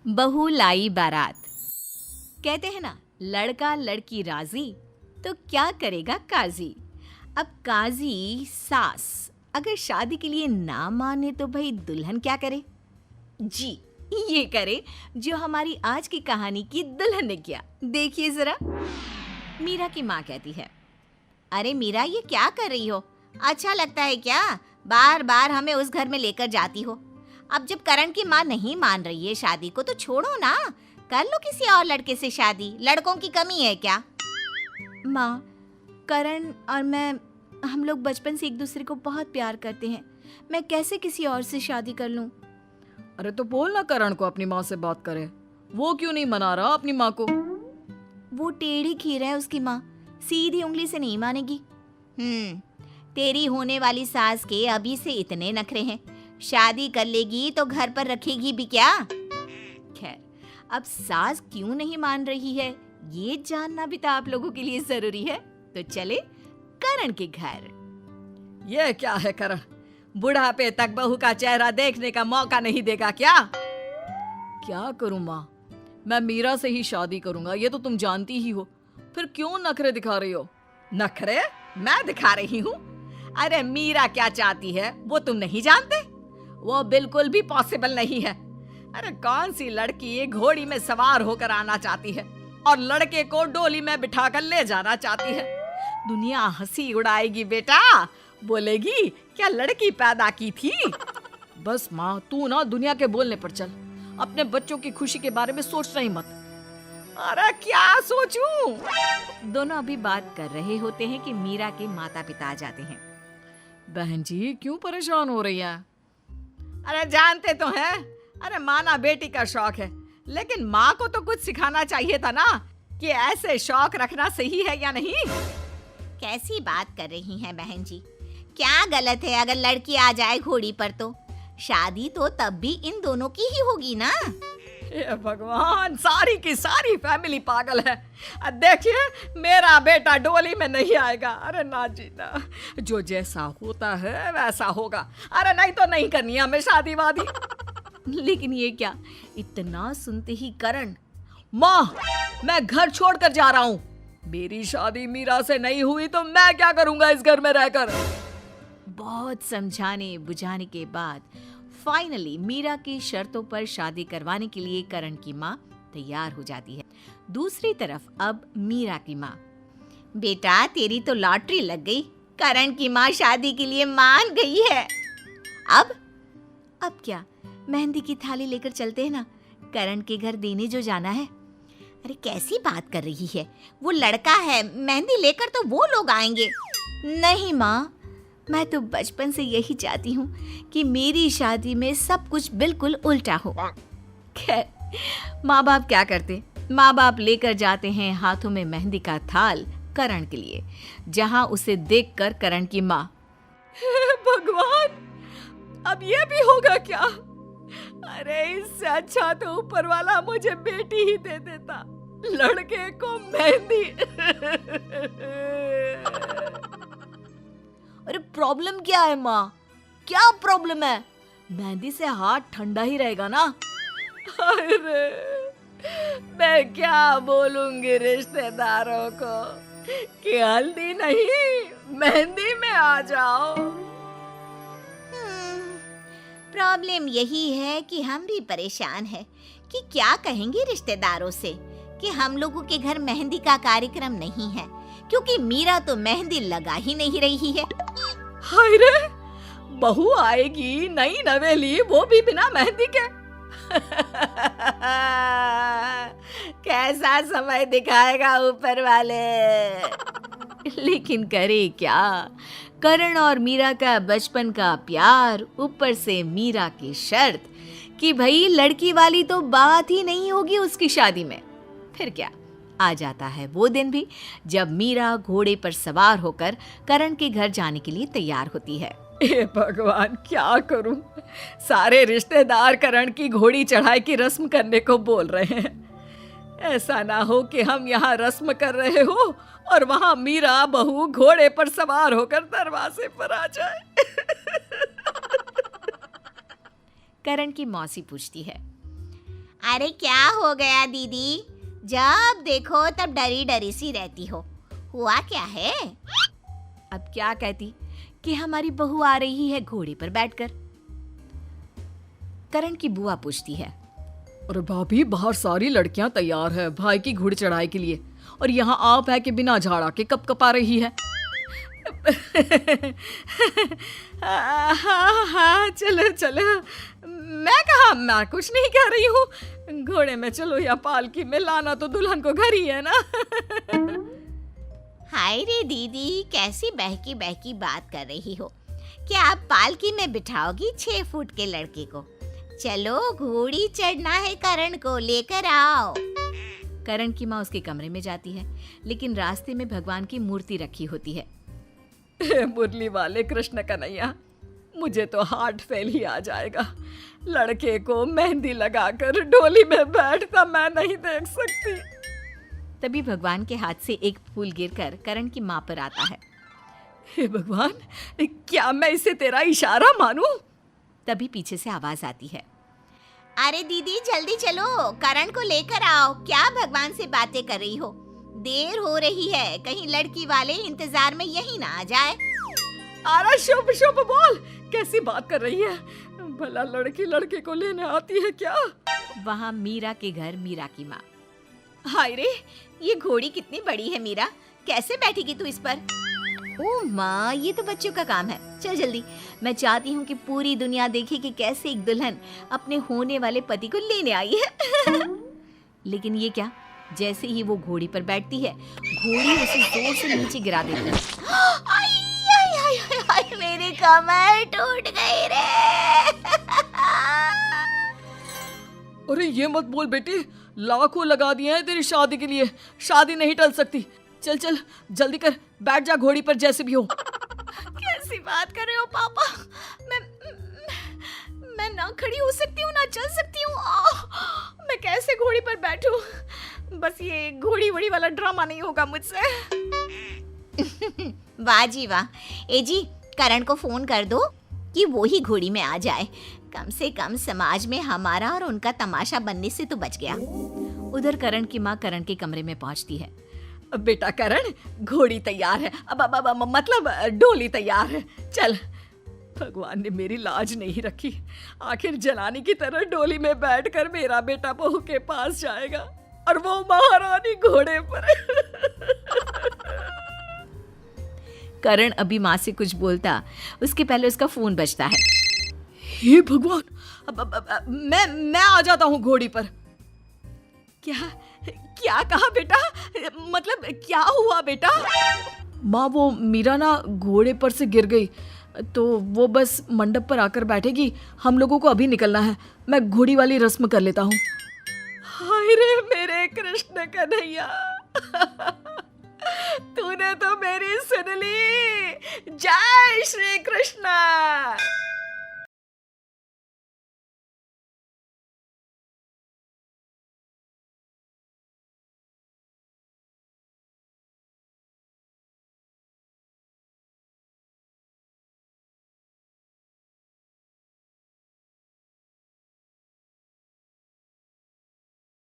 बहू लाई बारात। कहते हैं ना, लड़का लड़की राजी तो क्या करेगा काजी। अब काजी सास अगर शादी के लिए ना माने तो भाई दुल्हन क्या करे? जी, ये करे जो हमारी आज की कहानी की दुल्हन ने किया। देखिए जरा। मीरा की माँ कहती है, अरे मीरा, ये क्या कर रही हो? अच्छा लगता है क्या बार बार हमें उस घर में लेकर जाती हो? अब जब करण की माँ नहीं मान रही है शादी को तो छोड़ो ना, कर लो किसी और लड़के से शादी। लड़कों की कमी है क्या? माँ, करण और मैं, हम लोग बचपन से एक दूसरे को बहुत प्यार करते हैं। मैं कैसे किसी और से शादी कर लूं? अरे तो बोल ना करण को अपनी माँ से बात करे। वो क्यों नहीं मना रहा अपनी माँ को? वो टेढ़ी खीर है उसकी माँ, सीधी उंगली से नहीं मानेगी। तेरी होने वाली सास के अभी से इतने नखरे हैं, शादी कर लेगी तो घर पर रखेगी भी क्या? खैर, अब सास क्यों नहीं मान रही है ये जानना भी तो आप लोगों के लिए जरूरी है। तो चले करण के घर। ये क्या है करण, बुढ़ापे तक बहू का चेहरा देखने का मौका नहीं देगा क्या? क्या करूं माँ, मैं मीरा से ही शादी करूंगा, ये तो तुम जानती ही हो। फिर क्यों नखरे दिखा रही हो? नखरे मैं दिखा रही हूँ? अरे मीरा क्या चाहती है वो तुम नहीं जानते? वो बिल्कुल भी पॉसिबल नहीं है। अरे कौन सी लड़की घोड़ी में सवार होकर आना चाहती है और लड़के को डोली में बिठाकर ले जाना चाहती है? दुनिया हंसी उड़ाएगी बेटा, बोलेगी क्या लड़की पैदा की थी। बस माँ, तू ना दुनिया के बोलने पर चल, अपने बच्चों की खुशी के बारे में सोचना ही मत। अरे क्या सोचूं? दोनों अभी बात कर रहे होते हैं कि मीरा के माता पिता आ जाते हैं। बहन जी क्यों परेशान हो रही है? अरे जानते तो हैं, अरे माना बेटी का शौक है, लेकिन माँ को तो कुछ सिखाना चाहिए था ना कि ऐसे शौक रखना सही है या नहीं। कैसी बात कर रही हैं बहन जी? क्या गलत है अगर लड़की आ जाए घोड़ी पर? तो शादी तो तब भी इन दोनों की ही होगी ना। ये भगवान, सारी की सारी फैमिली पागल है। देखिए मेरा बेटा डोली में नहीं आएगा। अरे ना जी ना, जो जैसा होता है वैसा होगा। अरे नहीं तो नहीं करनी हमें शादी वादी। लेकिन ये क्या, इतना सुनते ही करण, माँ मैं घर छोड़कर जा रहा हूँ। मेरी शादी मीरा से नहीं हुई तो मैं क्या करूंगा इस घर में रहकर? बहुत समझाने बुझाने के बाद फाइनली मीरा की शर्तों पर शादी करवाने के लिए करण की माँ तैयार हो जाती है। दूसरी तरफ अब मीरा की माँ, बेटा तेरी तो लॉटरी लग गई, करण की माँ शादी के लिए मान गई है। अब क्या, मेहंदी की थाली लेकर चलते हैं ना, करण के घर देने जो जाना है। अरे कैसी बात कर रही है, वो लड़का है, मेहंदी लेकर तो वो लोग आएंगे। नहीं माँ, मैं तो बचपन से यही चाहती हूँ कि मेरी शादी में सब कुछ बिल्कुल उल्टा हो। खैर, माँ बाप क्या करते, माँ बाप लेकर जाते हैं हाथों में मेहंदी का थाल करण के लिए, जहाँ उसे देखकर करण की माँ, भगवान अब ये भी होगा क्या? अरे इससे अच्छा तो ऊपर वाला मुझे बेटी ही दे देता, लड़के को मेहंदी। अरे प्रॉब्लम क्या है माँ, क्या प्रॉब्लम है? मेहंदी से हाथ ठंडा ही रहेगा ना। अरे मैं क्या बोलूंगी रिश्तेदारों को कि हल्दी नहीं मेहंदी में आ जाओ। प्रॉब्लम यही है कि हम भी परेशान हैं कि क्या कहेंगे रिश्तेदारों से कि हम लोगों के घर मेहंदी का कार्यक्रम नहीं है, क्योंकि मीरा तो मेहंदी लगा ही नहीं रही है। हाय रे, बहू आएगी नई नवेली, वो भी बिना मेहंदी के। कैसा समय दिखाएगा ऊपर वाले। लेकिन करे क्या, करण और मीरा का बचपन का प्यार, ऊपर से मीरा की शर्त कि भाई लड़की वाली तो बात ही नहीं होगी उसकी शादी में। फिर क्या, आ जाता है वो दिन भी जब मीरा घोड़े पर सवार होकर करण के घर जाने के लिए तैयार होती है। हे भगवान क्या करूं, सारे रिश्तेदार करण की घोड़ी चढ़ाई की रस्म करने को बोल रहे हैं। ऐसा ना हो कि हम यहाँ रस्म कर रहे हो और वहाँ मीरा बहू घोड़े पर सवार होकर दरवाजे पर आ जाए। करण की मौसी पूछती है, अरे क्या हो गया दीदी, जब देखो तब डरी डरी सी रहती हो, हुआ क्या है? अब क्या कहती कि हमारी बहू आ रही है घोड़े पर बैठकर। करण की बुआ पूछती है, अरे भाभी, बाहर सारी लड़कियां तैयार है भाई की घोड़ी चढ़ाई के लिए, और यहाँ आप है कि बिना झाड़ा के कप कपा रही है। हाँ, चलो चलो, मैं कुछ नहीं कह रही हूँ। घोड़े में चलो या पालकी में, लाना तो दुल्हन को घर ही है ना। हाय रे दीदी, कैसी बहकी बहकी बात कर रही हो। क्या आप पालकी में बिठाओगी 6 फुट के लड़के को? चलो, घोड़ी चढ़ना है करण को, लेकर आओ। करण की माँ उसके कमरे में जाती है, लेकिन रास्ते में भगवान की मूर्ति रखी होती है। मुरली वाले कृष्ण कन्हैया, मुझे तो हार्ट फेल ही आ जाएगा। लड़के को मेहंदी लगाकर डोली में बैठता मैं नहीं देख सकती। तभी भगवान के हाथ से एक फूल गिरकर करण की माँ पर आता है। हे भगवान, क्या मैं इसे तेरा इशारा मानूं? तभी पीछे से आवाज आती है, अरे दीदी जल्दी चलो, करण को लेकर आओ। क्या भगवान से बातें कर रही हो? देर हो रही है, कहीं लड़की वाले इंतजार में यहीं ना आ जाए। अरे शुभ शुभ बोल, कैसी बात कर रही है? भला लड़की लड़के को लेने आती है क्या? वहाँ मीरा के घर मीरा की माँ। हाय रे, ये घोड़ी कितनी बड़ी है मीरा, कैसे बैठेगी तू इस पर? ओह माँ, ये तो बच्चों का काम है। चल जल्दी, मैं चाहती हूँ कि पूरी दुनिया देखे कि कैसे एक दुल्हन अपने होने वाले पति को लेने आई है। लेकिन ये क्या, जैसे ही वो घोड़ी पर बैठती है, घोड़ी उसे जोर से नीचे गिरा देती है। मेरी कमर टूट गई रे। अरे ये मत बोल बेटी, लाखों लगा दिए हैं तेरी शादी के लिए, शादी नहीं टल सकती। चल चल जल्दी कर, बैठ जा घोड़ी पर जैसे भी हो। कैसी बात कर रहे हो पापा? मैं ना खड़ी हो सकती हूँ ना चल सकती हूँ। मैं कैसे घोड़ी पर बैठूं? बस ये घोड़ी वोड़ी वाला ड्रामा नहीं होगा मुझसे। वाह जी वाह। ए जी, करण को फोन कर दो कि वो ही घोड़ी में आ जाए। कम से कम समाज में हमारा और उनका तमाशा बनने से तो बच गया। उधर करण की माँ करण के कमरे में पहुंचती है। बेटा करण, घोड़ी तैयार है, अब मतलब डोली तैयार है, चल। भगवान ने मेरी लाज नहीं रखी, आखिर जनानी की तरह डोली में बैठकर मेरा बेटा बहू के पास जाएगा, और वो महारानी घोड़े पर। करण अभी माँ से कुछ बोलता, उसके पहले उसका फोन बजता है। हे भगवान, अब मैं आ जाता हूँ घोड़ी पर। क्या कहा बेटा? मतलब क्या हुआ बेटा? माँ, वो मीरा ना घोड़े पर से गिर गई, तो वो बस मंडप पर आकर बैठेगी, हम लोगों को अभी निकलना है। मैं घोड़ी वाली रस्म कर लेता हूँ। हाय रे मेरे कृष्ण कन्हैया, तूने तो मेरी सुन ली। जय श्री कृष्ण।